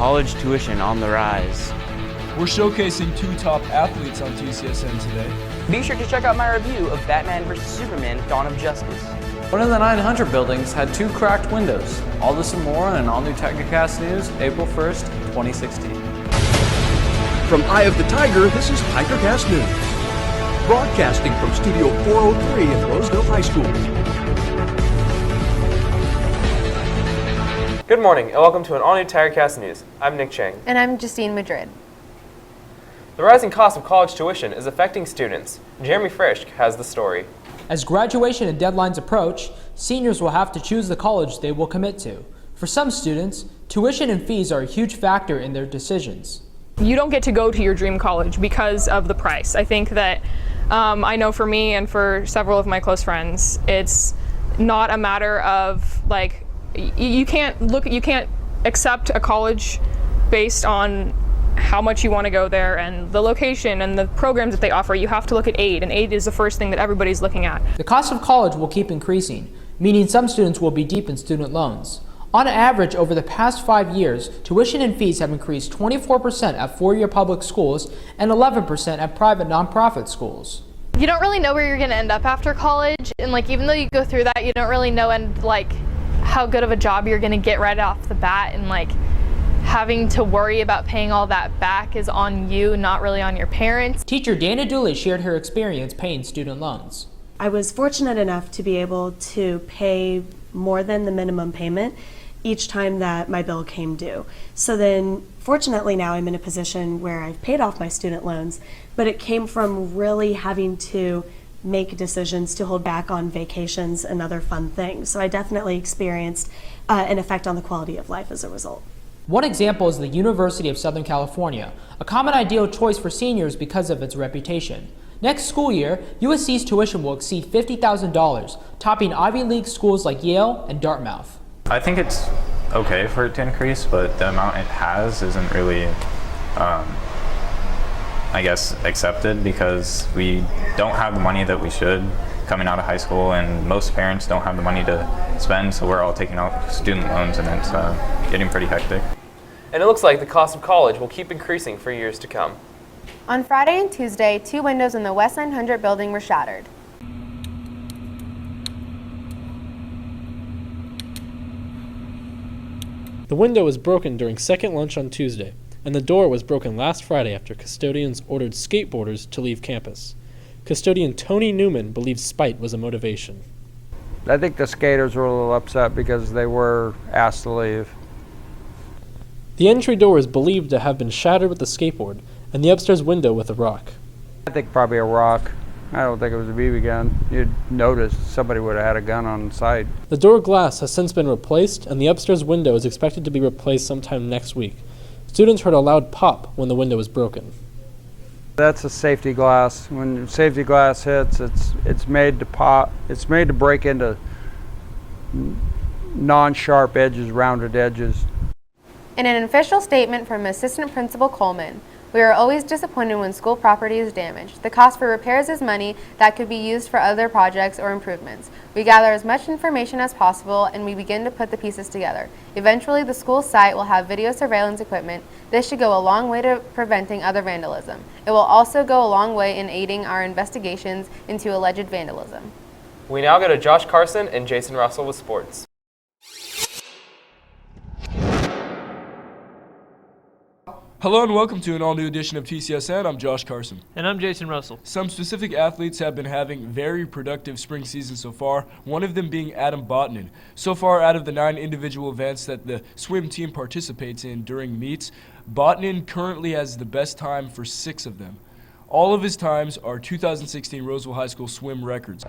college tuition on the rise. We're showcasing two top athletes on TCSN today. Be sure to check out my review of Batman vs. Superman: Dawn of Justice. One of the 900 buildings had 2 cracked windows. All this and more on an all-new TigerCast News, April 1st, 2016. From Eye of the Tiger, this is TigerCast News. Broadcasting from Studio 403 in Roseville High School. Good morning and welcome to an all-new TigerCast News. I'm Nick Chang. And I'm Justine Madrid. The rising cost of college tuition is affecting students. Jeremy Frisch has the story. As graduation and deadlines approach, seniors will have to choose the college they will commit to. For some students, tuition and fees are a huge factor in their decisions. You don't get to go to your dream college because of the price. I think that I know for me and for several of my close friends, it's not a matter of like, you can't accept a college based on how much you want to go there and the location and the programs that they offer. You have to look at aid, and aid is the first thing that everybody's looking at. The cost of college will keep increasing, meaning some students will be deep in student loans. On average, over the past 5 years, tuition and fees have increased 24% at four-year public schools and 11% at private nonprofit schools. You don't really know where you're going to end up after college, and even though you go through that, you don't really know how good of a job you're going to get right off the bat, and having to worry about paying all that back is on you, not really on your parents. Teacher Dana Dooley shared her experience paying student loans. I was fortunate enough to be able to pay more than the minimum payment each time that my bill came due. So then, fortunately now I'm in a position where I've paid off my student loans, but it came from really having to make decisions to hold back on vacations and other fun things. So I definitely experienced an effect on the quality of life as a result. One example is the University of Southern California, a common ideal choice for seniors because of its reputation. Next school year, USC's tuition will exceed $50,000, topping Ivy League schools like Yale and Dartmouth. I think it's okay for it to increase, but the amount it has isn't really, accepted, because we don't have the money that we should coming out of high school, and most parents don't have the money to spend, so we're all taking out student loans, and it's getting pretty hectic. And it looks like the cost of college will keep increasing for years to come. On Friday and Tuesday, 2 windows in the West 900 building were shattered. The window was broken during second lunch on Tuesday, and the door was broken last Friday after custodians ordered skateboarders to leave campus. Custodian Tony Newman believes spite was a motivation. I think the skaters were a little upset because they were asked to leave. The entry door is believed to have been shattered with a skateboard, and the upstairs window with a rock. I think probably a rock. I don't think it was a BB gun. You'd notice somebody would have had a gun on site. The door glass has since been replaced, and the upstairs window is expected to be replaced sometime next week. Students heard a loud pop when the window was broken. That's a safety glass. When safety glass hits, it's made to pop. It's made to break into non-sharp edges, rounded edges. In an official statement from Assistant Principal Coleman, we are always disappointed when school property is damaged. The cost for repairs is money that could be used for other projects or improvements. We gather as much information as possible and we begin to put the pieces together. Eventually, the school site will have video surveillance equipment. This should go a long way to preventing other vandalism. It will also go a long way in aiding our investigations into alleged vandalism. We now go to Josh Carson and Jason Russell with sports. Hello and welcome to an all-new edition of TCSN. I'm Josh Carson. And I'm Jason Russell. Some specific athletes have been having very productive spring seasons so far, one of them being Adam Botnin. So far, out of the 9 individual events that the swim team participates in during meets, Botnin currently has the best time for 6 of them. All of his times are 2016 Roseville High School swim records.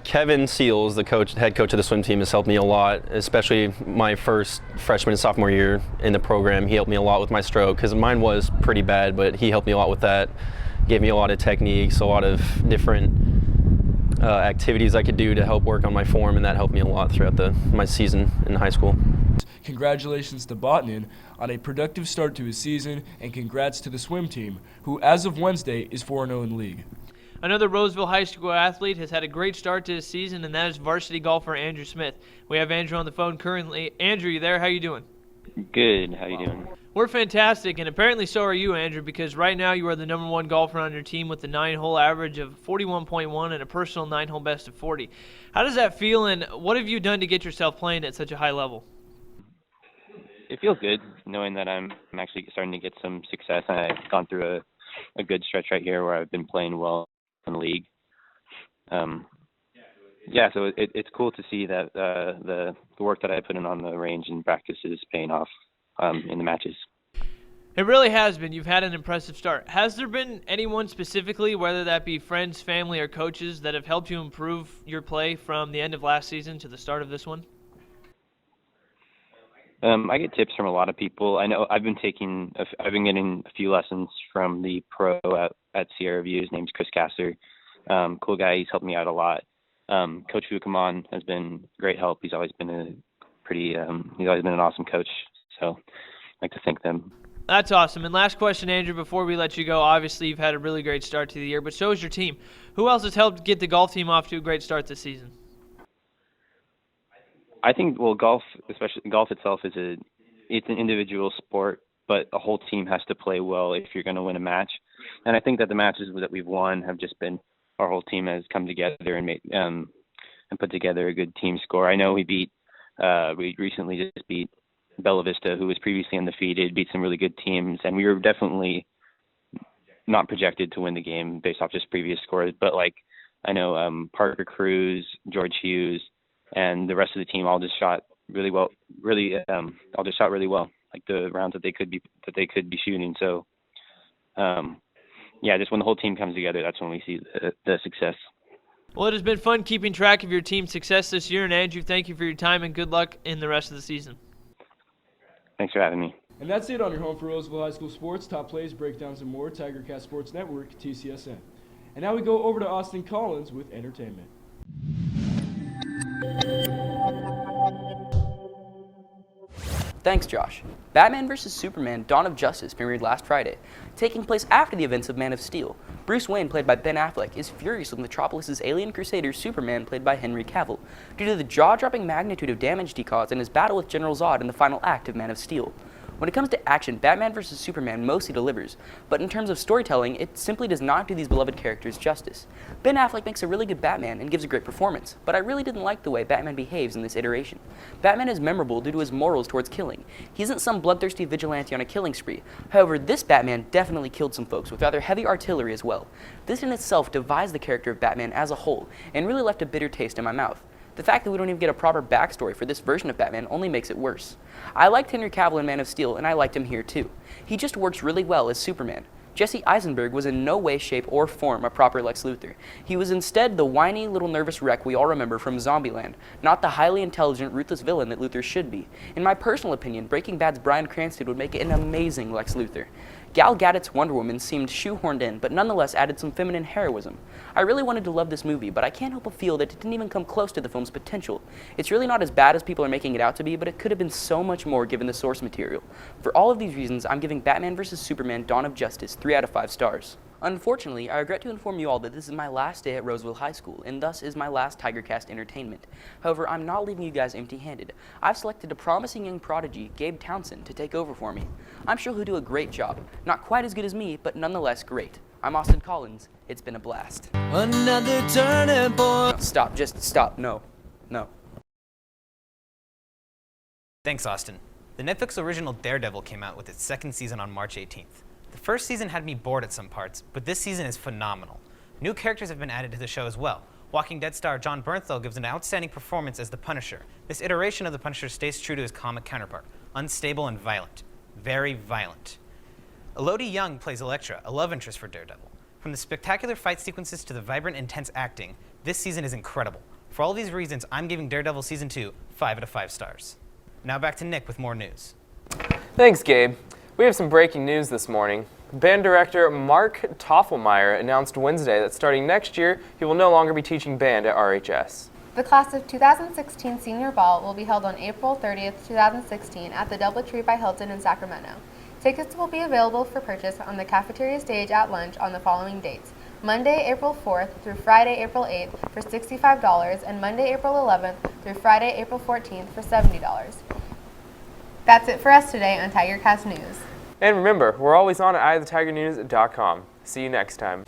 Kevin Seals, the head coach of the swim team, has helped me a lot, especially my first freshman and sophomore year in the program. He helped me a lot with my stroke, because mine was pretty bad, but he helped me a lot with that. Gave me a lot of techniques, a lot of different activities I could do to help work on my form, and that helped me a lot throughout my season in high school. Congratulations to Botnin on a productive start to his season, and congrats to the swim team, who as of Wednesday is 4-0 in league. Another Roseville High School athlete has had a great start to his season, and that is varsity golfer Andrew Smith. We have Andrew on the phone currently. Andrew, you there? How you doing? Good. How you doing? We're fantastic, and apparently so are you, Andrew, because right now you are the #1 golfer on your team with a 9-hole average of 41.1 and a personal 9-hole best of 40. How does that feel, and what have you done to get yourself playing at such a high level? It feels good knowing that I'm actually starting to get some success. I've gone through a good stretch right here where I've been playing well in the league. So it's cool to see that the work that I put in on the range and practice is paying off in the matches. It really has been. You've had an impressive start. Has there been anyone specifically, whether that be friends, family, or coaches, that have helped you improve your play from the end of last season to the start of this one? I get tips from a lot of people. I know I've been getting a few lessons from the pro at Sierra View. His name's Chris Castor. Cool guy. He's helped me out a lot. Coach Fukaman has been great help. He's always been an awesome coach. So I'd like to thank them. That's awesome. And last question, Andrew, before we let you go. Obviously, you've had a really great start to the year, but so has your team. Who else has helped get the golf team off to a great start this season? I think, golf, especially golf itself, it's an individual sport, but a whole team has to play well if you're going to win a match. And I think that the matches that we've won have just been our whole team has come together and put together a good team score. I know we recently just beat Bella Vista, who was previously undefeated, beat some really good teams, and we were definitely not projected to win the game based off just previous scores. But I know Parker Cruz, George Hughes, and the rest of the team all just shot really well. All just shot really well, like the rounds that they could be shooting. So, just when the whole team comes together, that's when we see the success. Well, it has been fun keeping track of your team's success this year. And Andrew, thank you for your time and good luck in the rest of the season. Thanks for having me. And that's it on your home for Roseville High School sports. Top plays, breakdowns, and more. TigerCast Sports Network, TCSN. And now we go over to Austin Collins with entertainment. Thanks, Josh. Batman vs. Superman Dawn of Justice premiered last Friday. Taking place after the events of Man of Steel, Bruce Wayne, played by Ben Affleck, is furious with Metropolis' alien crusader Superman, played by Henry Cavill, due to the jaw-dropping magnitude of damage he caused in his battle with General Zod in the final act of Man of Steel. When it comes to action, Batman vs. Superman mostly delivers, but in terms of storytelling, it simply does not do these beloved characters justice. Ben Affleck makes a really good Batman and gives a great performance, but I really didn't like the way Batman behaves in this iteration. Batman is memorable due to his morals towards killing. He isn't some bloodthirsty vigilante on a killing spree. However, this Batman definitely killed some folks with rather heavy artillery as well. This in itself divides the character of Batman as a whole, and really left a bitter taste in my mouth. The fact that we don't even get a proper backstory for this version of Batman only makes it worse. I liked Henry Cavill in Man of Steel, and I liked him here too. He just works really well as Superman. Jesse Eisenberg was in no way, shape, or form a proper Lex Luthor. He was instead the whiny little nervous wreck we all remember from Zombieland, not the highly intelligent, ruthless villain that Luthor should be. In my personal opinion, Breaking Bad's Bryan Cranston would make it an amazing Lex Luthor. Gal Gadot's Wonder Woman seemed shoehorned in, but nonetheless added some feminine heroism. I really wanted to love this movie, but I can't help but feel that it didn't even come close to the film's potential. It's really not as bad as people are making it out to be, but it could have been so much more given the source material. For all of these reasons, I'm giving Batman vs. Superman Dawn of Justice 3 out of 5 stars. Unfortunately, I regret to inform you all that this is my last day at Roseville High School, and thus is my last TigerCast entertainment. However, I'm not leaving you guys empty-handed. I've selected a promising young prodigy, Gabe Townsend, to take over for me. I'm sure he'll do a great job. Not quite as good as me, but nonetheless great. I'm Austin Collins. It's been a blast. Another turning point. Stop, just stop. No. Thanks, Austin. The Netflix original Daredevil came out with its second season on March 18th. The first season had me bored at some parts, but this season is phenomenal. New characters have been added to the show as well. Walking Dead star Jon Bernthal gives an outstanding performance as the Punisher. This iteration of the Punisher stays true to his comic counterpart, unstable and violent. Very violent. Elodie Young plays Elektra, a love interest for Daredevil. From the spectacular fight sequences to the vibrant, intense acting, this season is incredible. For all these reasons, I'm giving Daredevil Season 2 5 out of 5 stars. Now back to Nick with more news. Thanks, Gabe. We have some breaking news this morning. Band director Mark Toffelmeyer announced Wednesday that starting next year, he will no longer be teaching band at RHS. The class of 2016 Senior Ball will be held on April 30th, 2016 at the DoubleTree by Hilton in Sacramento. Tickets will be available for purchase on the cafeteria stage at lunch on the following dates: Monday, April 4th through Friday, April 8th for $65 and Monday, April 11th through Friday, April 14th for $70. That's it for us today on TigerCast News. And remember, we're always on at eyeofthetigernews.com. See you next time.